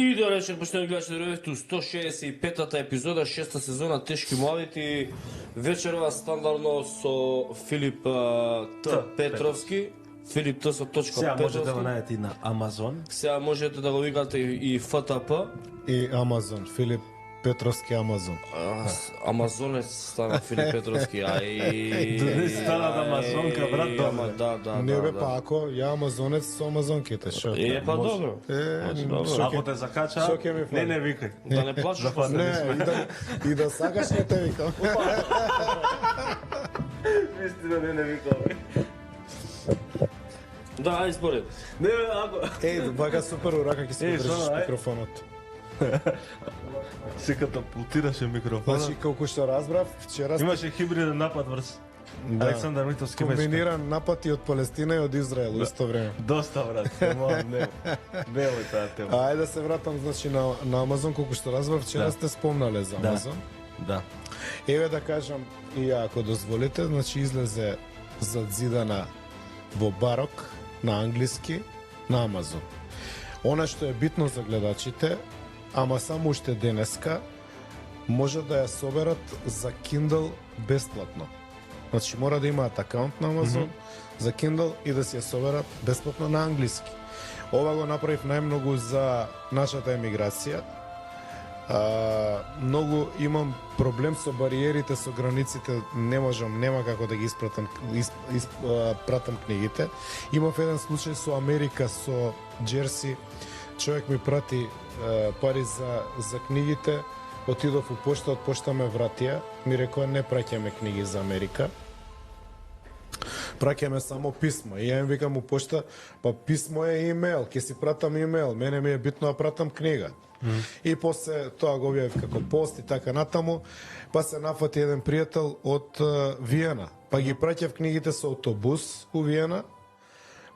И да речем, поштени гледачи, дојдовте у 165-та епизода, 6-та сезона Тешки муавити. Вечерва стандардно со Филип Т. Петровски. Филип Т. со точка Сега Петровски. можете да го најдете и на Амазон. Сега можете да го викате и ФТП. И Амазон, Филип Петровски Амазон. Амазонец стана Филип Петровски, ај... Донес стана Амазонка, брат, Ама, да. Не бе, па ако ја Амазонец со Амазонките, шо? Па добро. Ако те закача, шо ќе ми фали? не викај. Да не плачеш после. Не, и да сакаш не те викам. Вистина не викам. Да, ај според. Не, ако... Еј, вака супер урака ќе се Еј, држиш што, ај? микрофонот. Се катапултираше микрофона. Значи, колку што разбрав, вчера Имаше хибриден напад врз Александар Митовски мечка. комбиниран напад и од Палестина и од Израел во исто време. Доста, брат. Не е таа тема. Ајде да се вратам, значи, на Амазон, колку што разбрав, вчера Да. сте спомнале за Да. Амазон. Да. Еве да кажам, и ја, ако дозволите, значи излезе задзидана во барок на англиски на Амазон. Она што е битно за гледачите, ама само уште денеска, може да ја соберат за Kindle бесплатно. Значи мора да имаат акаунт на Амазон за Kindle и да си ја соберат бесплатно на англиски. Ова го направив најмногу за нашата емиграција. Многу имам проблем со бариерите, со границите, нема како да ги пратам книгите. Имав еден случај со Америка, со Джерси, човек ми прати пари за книгите, отидов у пошта, од пошта ме вратија, ми рекоа не праќаме книги за Америка. Праќаме само писмо. И ја им викам у пошта, па писмо е имейл, ќе си пратам имейл, мене ми е битно да пратам книга. И после тоа го објавив како пост и така натаму, па се нафати еден пријател од Виена. Па ги праќав книгите со автобус у Виена,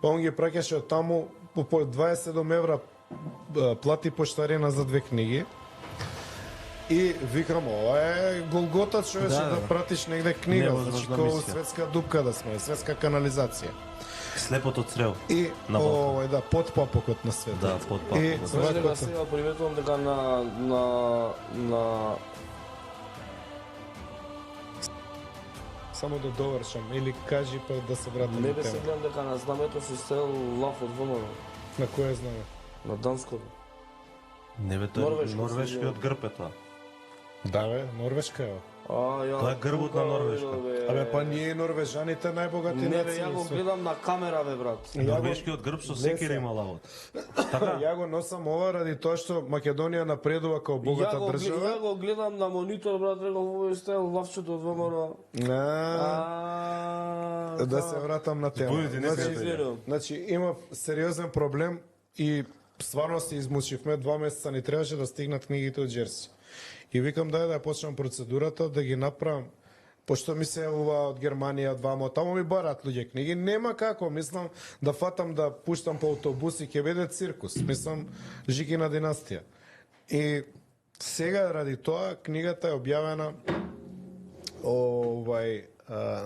па он ги праќаше од таму по 27 евра плати поштарина за 2 книги. И викам, ова е голгота, човече, да пратиш негде книга, значи како светска дупка да сме, светска канализација. Слепото црел. И На Балкан. овој под папокот на светот. Да, под папокот. И Може да вакото- сега приметувам дека на само да довршам или кажи па да се вратам не на бе се тема. гледам дека на знамето се стрел лав од ВМРО. На кое знаме? На данското. Не бе, норвешкиот грб е тоа. Да бе, Норвешка е. Ја. Тоа е грбот на Норвешка. Абе па ние норвежаните најбогати Не бе, нации. ја го гледам на камера бе брат. Ја го- Норвешкиот грб со секира има лавот. Така? Ја го носам ова ради тоа што Македонија напредува како богата Ја држава. го гледам на монитор брат, рекол во е стел лавчето од ВМРО. Да се вратам на тема. Будете не Значи, се значи имав сериозен проблем и стварно се измучивме, 2 месеца ни требаше да стигнат книгите од Джерси. И викам да ја почнам процедурата да ги направам, пошто ми се јавува од Германија, двамо, таму ми барат луѓе книги, нема како, мислам да фатам да пуштам по автобуси, ќе биде циркус, мислам Жикина династија. И сега ради тоа книгата е објавена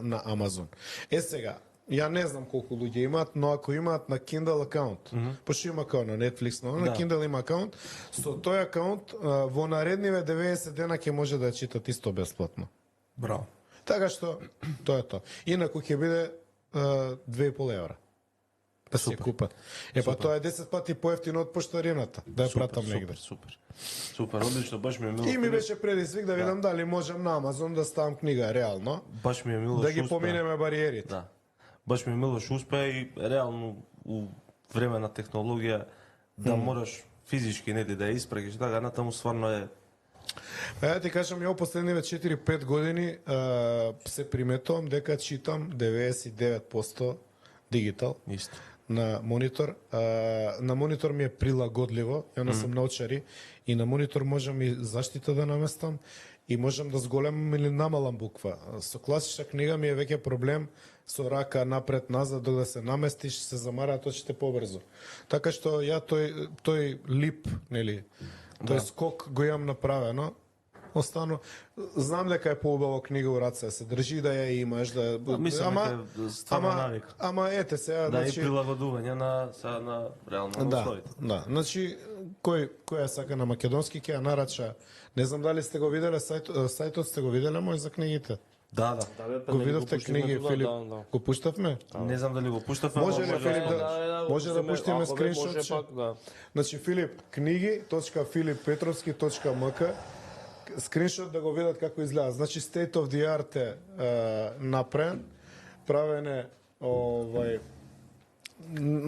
на Амазон. Сега, ја не знам колку луѓе имаат, но ако имаат на Kindle акаунт, пошто има као на Netflix, но на Kindle има акаунт, со тој акаунт во наредниве 90 дена ќе може да ја читат исто бесплатно. Браво. Така што, тоа е тоа. Инаку ќе биде 2,5 евра. Да се купат. Па тоа е 10 пати поевтино од поштарината, да ја пратам негде. Супер, одлично, баш ми е мило. И ми беше предизвик да видам дали можам на Амазон да ставам книга реално, Баш ми е мило да ги што успеа. поминеме бариерите. Да. Баш ми е мило што успеа и реално у време на технологија да мораш физички нели да ја испрагиш, така натаму стварно е. Ја ти кажам, ја последниве 4-5 години се приметувам дека читам 99% дигитал. Исто. На монитор. На монитор ми е прилагодливо, ја не сум научари, и на монитор можам и заштита да наместам, и можам да зголемам или намалам буква. Со класична книга ми е веќе проблем со рака напред-назад, док да се наместиш, се замараат очите побрзо. Така што ја тој лип, нели, тој скок го имам направено, остану. Знам дека е поубаво книга у раце, се држи да ја имаш, мислам дека е стварно навик. Ама ете сега, Да, и прилагодување на реално на условите. Да, значи кој ја сака на македонски ќе ја нарача. Не знам дали сте го виделе сајтот, сте го виделе мој за книгите. Да. Го видовте книги, Филип? Го пуштавме? Не знам дали го пуштавме. Може ли, Филип, може да пуштиме скриншот? Значи, Филип, knigi.filippetrovski.mk скриншот да го видат како изгледа. Значи, state of the art е направен, правене,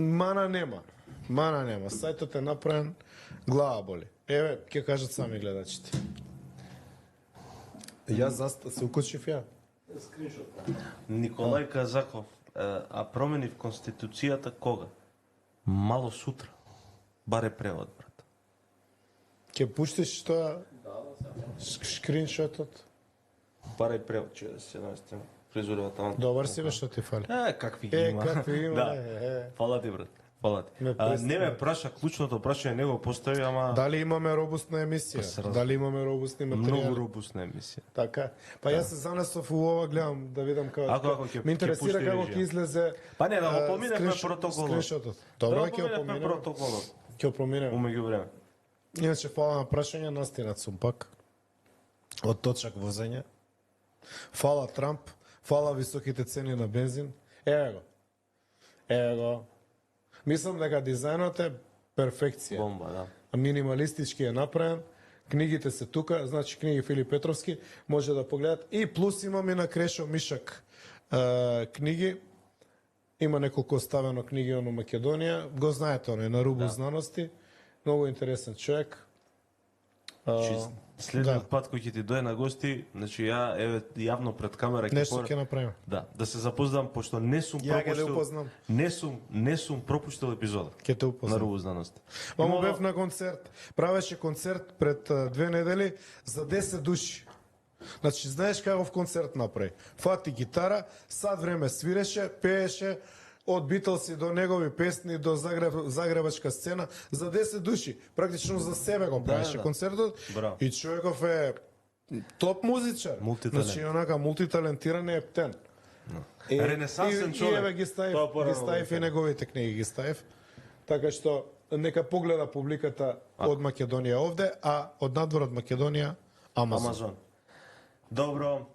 мана нема. Сајтот е направен, глава боли. Еве, ќе кажат сами гледачите. Јас се укочив ја. Николај Казаков, а промени в Конституцијата кога? Мало сутра. Баре превод, брат. Ќе пуштиш тоа скриншотот? Баре превод, че да се најстим. Фризурата на... Добар си бе, што ти фали? Какви има. Какви има, Да. Фала ти, брат. Фала ти. Не ме праша, клучното прашање не го постави, ама... Дали имаме робустна емисија? Дали имаме робустни материјали? Многу робустна емисија. Така. Па јас се занесов у ова, гледам да видам како. Ако ќе ме интересира ќе како пушти ќе излезе. Па не, да го поминеме протоколот. Скриншотот. Добро, ќе го поминеме. Протоколот. Ќе го поминеме. Умеѓу време. Иначе фала на прашање, настинат сум пак. Од точак возење. Фала Трамп, фала високите цени на бензин. Еве го. Мислам дека дизајнот е перфекција. Бомба, да. Минималистички е направен. Книгите се тука, значи книги Филип Петровски, може да погледат. И плюс имаме на Крешо Мишак книги. Има неколку оставено книги од Македонија. Го знаете, он е на рубу знаности. Многу интересен човек. Следниот пат кој ќе ти дое на гости, значи ја еве јавно пред камера Нешто ќе направиме. Да се запознам пошто не сум Ја ќе те пропуштил. упознам. Не сум пропуштил епизода Ќе те на упознам. рубу знаност. Мамо бев на концерт. Правеше концерт пред 2 недели за 10 души. Значи, знаеш каков концерт направи? Фати гитара, сад време свиреше, пееше, од Битлси до негови песни, до загребачка сцена, за 10 души. Практично за себе го правеше концертот. Браво. И човеков е топ музичар. Мултиталент. Значи, онака мултиталентиран е ептен. Ренесансен човек. И еве ги ставив, Тоа порано и неговите книги ги ставив. Така што нека погледа публиката од Македонија овде, а од надвор од Македонија Амазон. Добро,